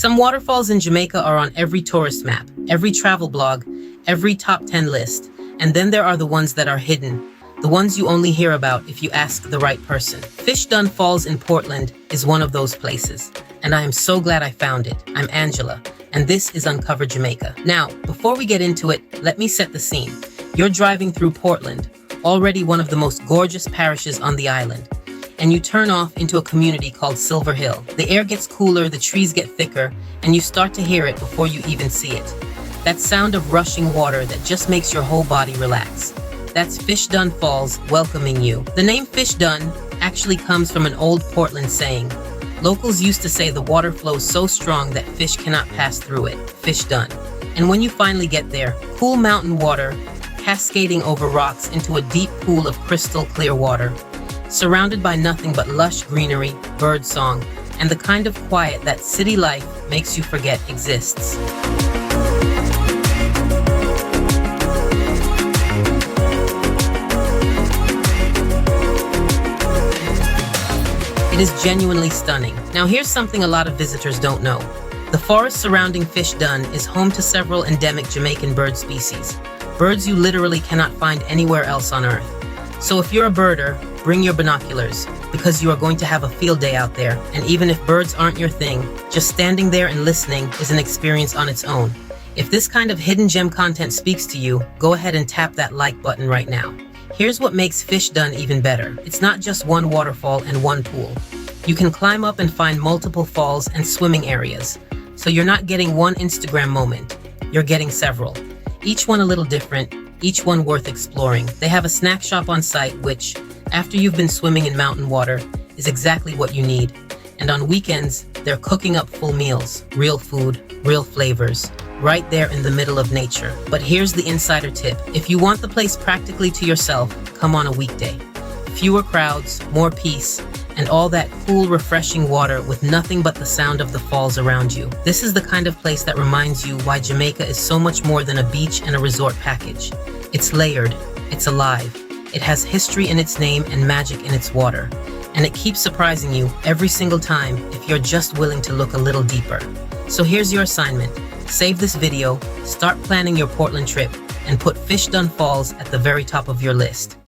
Some waterfalls in Jamaica are on every tourist map, every travel blog, every top 10 list. And then there are the ones that are hidden, the ones you only hear about if you ask the right person. Fish Dunn Falls in Portland is one of those places, and I am so glad I found it. I'm Angela, and this is Uncover Jamaica. Now, before we get into it, let me set the scene. You're driving through Portland, already one of the most gorgeous parishes on the island, and you turn off into a community called Silver Hill. The air gets cooler, the trees get thicker, and you start to hear it before you even see it. That sound of rushing water that just makes your whole body relax. That's Fish Dunn Falls welcoming you. The name Fish Dunn actually comes from an old Portland saying. Locals used to say the water flows so strong that fish cannot pass through it. Fish Dunn. And when you finally get there, cool mountain water cascading over rocks into a deep pool of crystal clear water, surrounded by nothing but lush greenery, bird song, and the kind of quiet that city life makes you forget exists. It is genuinely stunning. Now here's something a lot of visitors don't know. The forest surrounding Fish Dunn is home to several endemic Jamaican bird species, birds you literally cannot find anywhere else on Earth. So if you're a birder, bring your binoculars, because you are going to have a field day out there, and even if birds aren't your thing, just standing there and listening is an experience on its own. If this kind of hidden gem content speaks to you, go ahead and tap that like button right now. Here's what makes Fish Dunn even better. It's not just one waterfall and one pool. You can climb up and find multiple falls and swimming areas. So you're not getting one Instagram moment, you're getting several. Each one a little different, each one worth exploring. They have a snack shop on site which, after you've been swimming in mountain water, is exactly what you need. And on weekends, they're cooking up full meals, real food, real flavors, right there in the middle of nature. But here's the insider tip. If you want the place practically to yourself, come on a weekday. Fewer crowds, more peace, and all that cool, refreshing water with nothing but the sound of the falls around you. This is the kind of place that reminds you why Jamaica is so much more than a beach and a resort package. It's layered, it's alive, it has history in its name and magic in its water. And it keeps surprising you every single time if you're just willing to look a little deeper. So here's your assignment. Save this video, start planning your Portland trip, and put Fish Dunn Falls at the very top of your list.